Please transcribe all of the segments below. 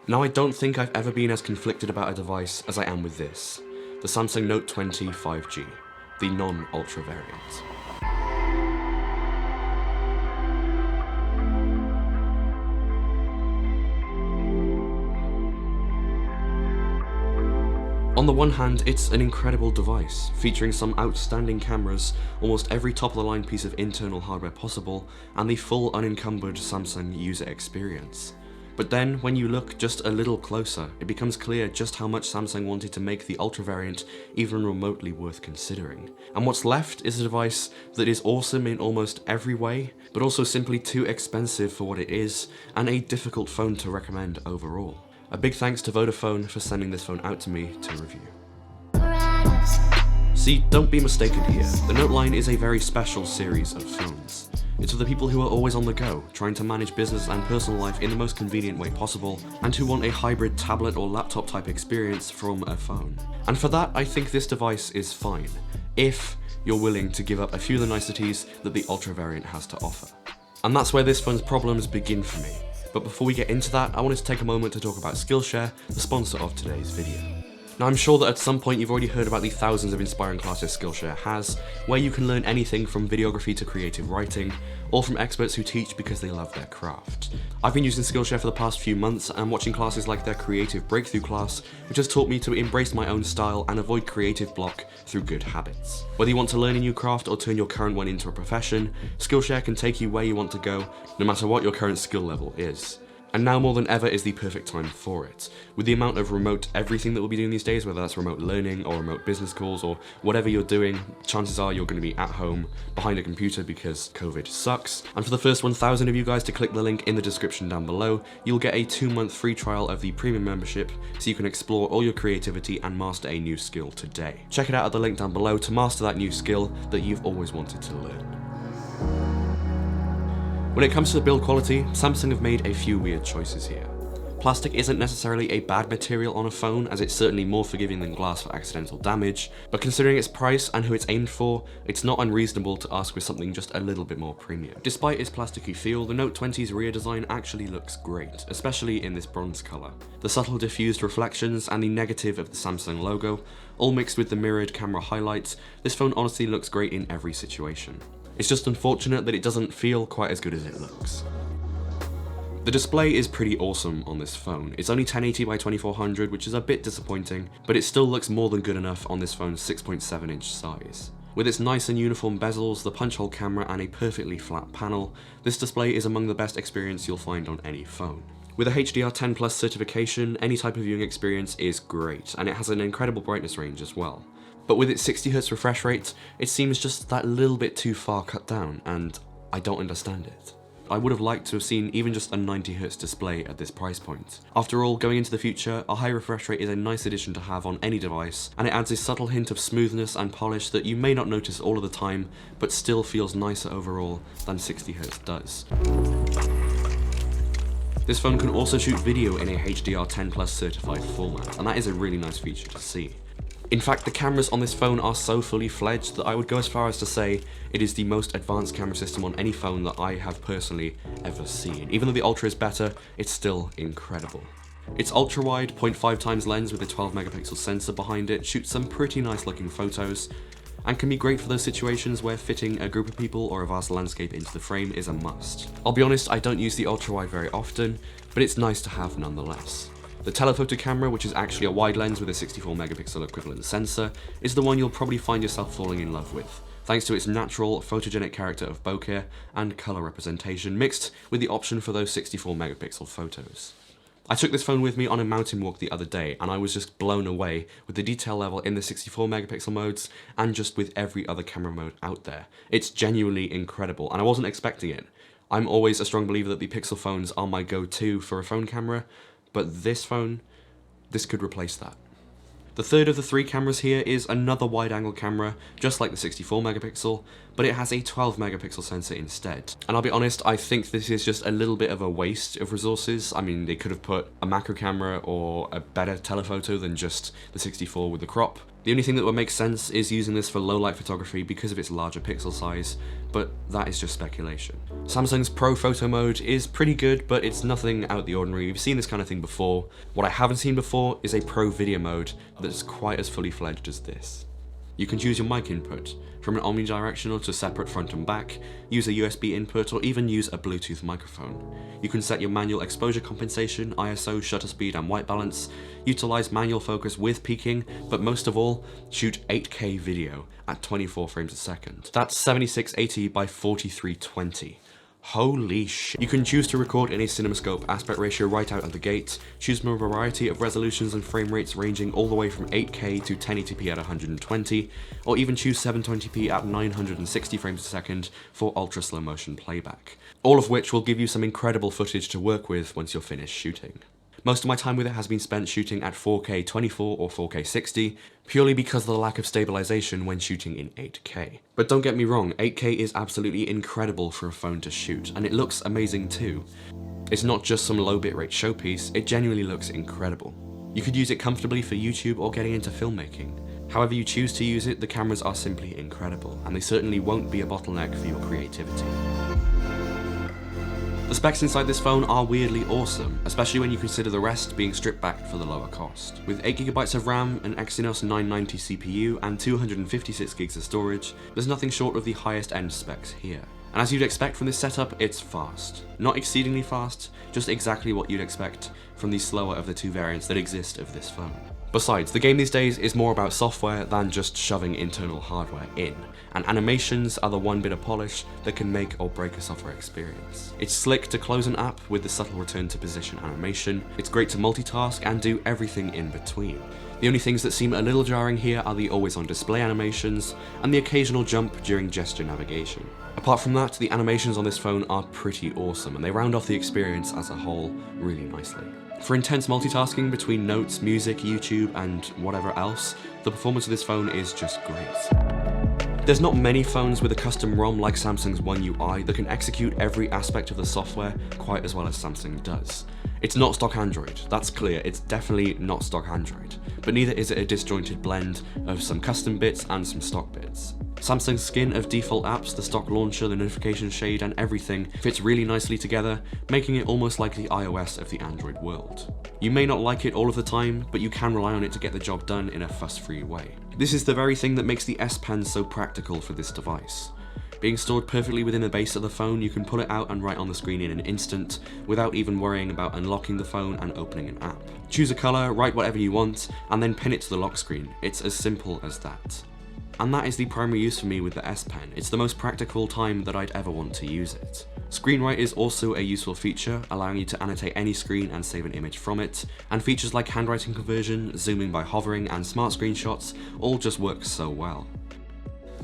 Now, I don't think I've ever been as conflicted about a device as I am with this, the Samsung Note 20 5G, the non-Ultra variant. On the one hand, it's an incredible device, featuring some outstanding cameras, almost every top-of-the-line piece of internal hardware possible, and the full unencumbered Samsung user experience. But then, when you look just a little closer, it becomes clear just how much Samsung wanted to make the Ultra variant even remotely worth considering. And what's left is a device that is awesome in almost every way, but also simply too expensive for what it is, and a difficult phone to recommend overall. A big thanks to Vodafone for sending this phone out to me to review. See, don't be mistaken here, the Note line is a very special series of phones. It's for the people who are always on the go, trying to manage business and personal life in the most convenient way possible, and who want a hybrid tablet or laptop type experience from a phone. And for that, I think this device is fine, if you're willing to give up a few of the niceties that the Ultra variant has to offer. And that's where this phone's problems begin for me. But before we get into that, I wanted to take a moment to talk about Skillshare, the sponsor of today's video. Now, I'm sure that at some point you've already heard about the thousands of inspiring classes Skillshare has, where you can learn anything from videography to creative writing, all from experts who teach because they love their craft. I've been using Skillshare for the past few months and watching classes like their creative breakthrough class, which has taught me to embrace my own style and avoid creative block through good habits. Whether you want to learn a new craft or turn your current one into a profession, Skillshare can take you where you want to go, no matter what your current skill level is. And now more than ever is the perfect time for it. With the amount of remote everything that we'll be doing these days, whether that's remote learning or remote business calls or whatever you're doing, chances are you're going to be at home behind a computer because COVID sucks. And for the first 1,000 of you guys to click the link in the description down below, you'll get a 2-month free trial of the premium membership so you can explore all your creativity and master a new skill today. Check it out at the link down below to master that new skill that you've always wanted to learn. When it comes to the build quality, Samsung have made a few weird choices here. Plastic isn't necessarily a bad material on a phone, as it's certainly more forgiving than glass for accidental damage, but considering its price and who it's aimed for, it's not unreasonable to ask for something just a little bit more premium. Despite its plasticky feel, the Note 20's rear design actually looks great, especially in this bronze colour. The subtle diffused reflections and the negative of the Samsung logo, all mixed with the mirrored camera highlights, this phone honestly looks great in every situation. It's just unfortunate that it doesn't feel quite as good as it looks. The display is pretty awesome on this phone. It's only 1080 by 2400, which is a bit disappointing, but it still looks more than good enough on this phone's 6.7-inch size. With its nice and uniform bezels, the punch hole camera, and a perfectly flat panel, this display is among the best experience you'll find on any phone. With a HDR10+ certification, any type of viewing experience is great, and it has an incredible brightness range as well. But with its 60Hz refresh rate, it seems just that little bit too far cut down, and I don't understand it. I would have liked to have seen even just a 90Hz display at this price point. After all, going into the future, a high refresh rate is a nice addition to have on any device, and it adds a subtle hint of smoothness and polish that you may not notice all of the time, but still feels nicer overall than 60Hz does. This phone can also shoot video in a HDR10+ certified format, and that is a really nice feature to see. In fact, the cameras on this phone are so fully fledged that I would go as far as to say it is the most advanced camera system on any phone that I have personally ever seen. Even though the Ultra is better, it's still incredible. Its ultra-wide 0.5x lens with a 12-megapixel sensor behind it shoots some pretty nice looking photos, and can be great for those situations where fitting a group of people or a vast landscape into the frame is a must. I'll be honest, I don't use the ultra-wide very often, but it's nice to have nonetheless. The telephoto camera, which is actually a wide lens with a 64-megapixel equivalent sensor, is the one you'll probably find yourself falling in love with, thanks to its natural, photogenic character of bokeh and colour representation, mixed with the option for those 64-megapixel photos. I took this phone with me on a mountain walk the other day, and I was just blown away with the detail level in the 64-megapixel modes, and just with every other camera mode out there. It's genuinely incredible, and I wasn't expecting it. I'm always a strong believer that the Pixel phones are my go-to for a phone camera, but this phone, this could replace that. The third of the 3 cameras here is another wide-angle camera, just like the 64-megapixel, but it has a 12 megapixel sensor instead. And I'll be honest, I think this is just a little bit of a waste of resources. I mean, they could have put a macro camera or a better telephoto than just the 64 with the crop. The only thing that would make sense is using this for low light photography because of its larger pixel size, but that is just speculation. Samsung's Pro Photo mode is pretty good, but it's nothing out of the ordinary. We've seen this kind of thing before. What I haven't seen before is a Pro Video mode that's quite as fully fledged as this. You can choose your mic input, from an omnidirectional to separate front and back, use a USB input, or even use a Bluetooth microphone. You can set your manual exposure compensation, ISO, shutter speed, and white balance, utilize manual focus with peaking, but most of all, shoot 8K video at 24 frames a second. That's 7680 by 4320. Holy shit. You can choose to record in a CinemaScope aspect ratio right out of the gate, choose from a variety of resolutions and frame rates ranging all the way from 8K to 1080p at 120, or even choose 720p at 960 frames a second for ultra slow motion playback. All of which will give you some incredible footage to work with once you're finished shooting. Most of my time with it has been spent shooting at 4K 24 or 4K 60, purely because of the lack of stabilization when shooting in 8K. But don't get me wrong, 8K is absolutely incredible for a phone to shoot, and it looks amazing too. It's not just some low bitrate showpiece, it genuinely looks incredible. You could use it comfortably for YouTube or getting into filmmaking. However you choose to use it, the cameras are simply incredible, and they certainly won't be a bottleneck for your creativity. The specs inside this phone are weirdly awesome, especially when you consider the rest being stripped back for the lower cost. With 8GB of RAM, an Exynos 990 CPU, and 256GB of storage, there's nothing short of the highest end specs here. And as you'd expect from this setup, it's fast. Not exceedingly fast, just exactly what you'd expect from the slower of the two variants that exist of this phone. Besides, the game these days is more about software than just shoving internal hardware in, and animations are the one bit of polish that can make or break a software experience. It's slick to close an app with the subtle return to position animation, it's great to multitask and do everything in between. The only things that seem a little jarring here are the always on display animations and the occasional jump during gesture navigation. Apart from that, the animations on this phone are pretty awesome and they round off the experience as a whole really nicely. For intense multitasking between notes, music, YouTube, and whatever else, the performance of this phone is just great. There's not many phones with a custom ROM like Samsung's One UI that can execute every aspect of the software quite as well as Samsung does. It's not stock Android, that's clear, it's definitely not stock Android, but neither is it a disjointed blend of some custom bits and some stock bits. Samsung's skin of default apps, the stock launcher, the notification shade, and everything fits really nicely together, making it almost like the iOS of the Android world. You may not like it all of the time, but you can rely on it to get the job done in a fuss-free way. This is the very thing that makes the S Pen so practical for this device. Being stored perfectly within the base of the phone, you can pull it out and write on the screen in an instant, without even worrying about unlocking the phone and opening an app. Choose a colour, write whatever you want, and then pin it to the lock screen. It's as simple as that. And that is the primary use for me with the S Pen. It's the most practical time that I'd ever want to use it. ScreenWrite is also a useful feature, allowing you to annotate any screen and save an image from it, and features like handwriting conversion, zooming by hovering, and smart screenshots all just work so well.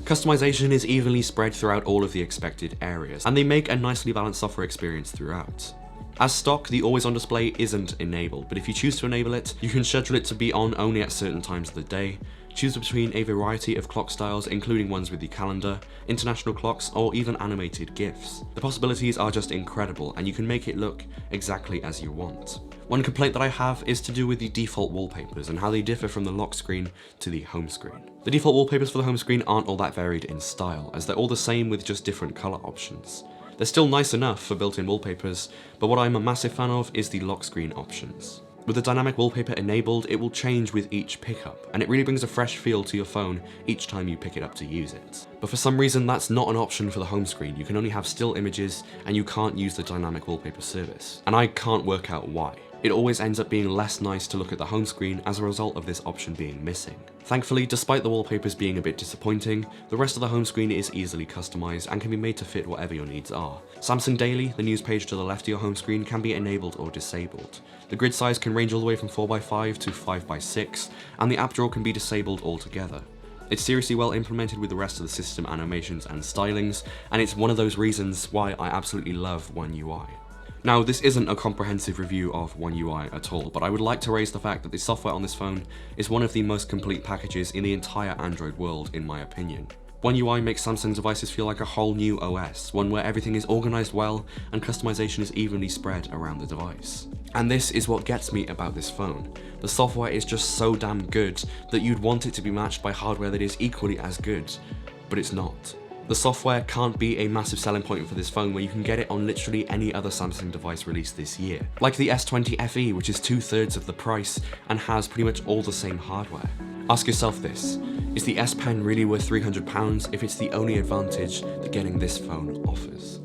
Customization is evenly spread throughout all of the expected areas, and they make a nicely balanced software experience throughout. As stock, the always on display isn't enabled, but if you choose to enable it, you can schedule it to be on only at certain times of the day, choose between a variety of clock styles including ones with the calendar, international clocks, or even animated GIFs. The possibilities are just incredible and you can make it look exactly as you want. One complaint that I have is to do with the default wallpapers and how they differ from the lock screen to the home screen. The default wallpapers for the home screen aren't all that varied in style, as they're all the same with just different colour options. They're still nice enough for built-in wallpapers, but what I'm a massive fan of is the lock screen options. With the dynamic wallpaper enabled, it will change with each pickup, and it really brings a fresh feel to your phone each time you pick it up to use it. But for some reason, that's not an option for the home screen. You can only have still images, and you can't use the dynamic wallpaper service. And I can't work out why. It always ends up being less nice to look at the home screen as a result of this option being missing. Thankfully, despite the wallpapers being a bit disappointing, the rest of the home screen is easily customized and can be made to fit whatever your needs are. Samsung Daily, the news page to the left of your home screen, can be enabled or disabled. The grid size can range all the way from 4x5 to 5x6, and the app drawer can be disabled altogether. It's seriously well implemented with the rest of the system animations and stylings, and it's one of those reasons why I absolutely love One UI. Now, this isn't a comprehensive review of One UI at all, but I would like to raise the fact that the software on this phone is one of the most complete packages in the entire Android world, in my opinion. One UI makes Samsung devices feel like a whole new OS, one where everything is organized well and customization is evenly spread around the device. And this is what gets me about this phone. The software is just so damn good that you'd want it to be matched by hardware that is equally as good, but it's not. The software can't be a massive selling point for this phone where you can get it on literally any other Samsung device released this year. Like the S20 FE, which is 2/3 of the price and has pretty much all the same hardware. Ask yourself this, is the S Pen really worth £300 if it's the only advantage that getting this phone offers?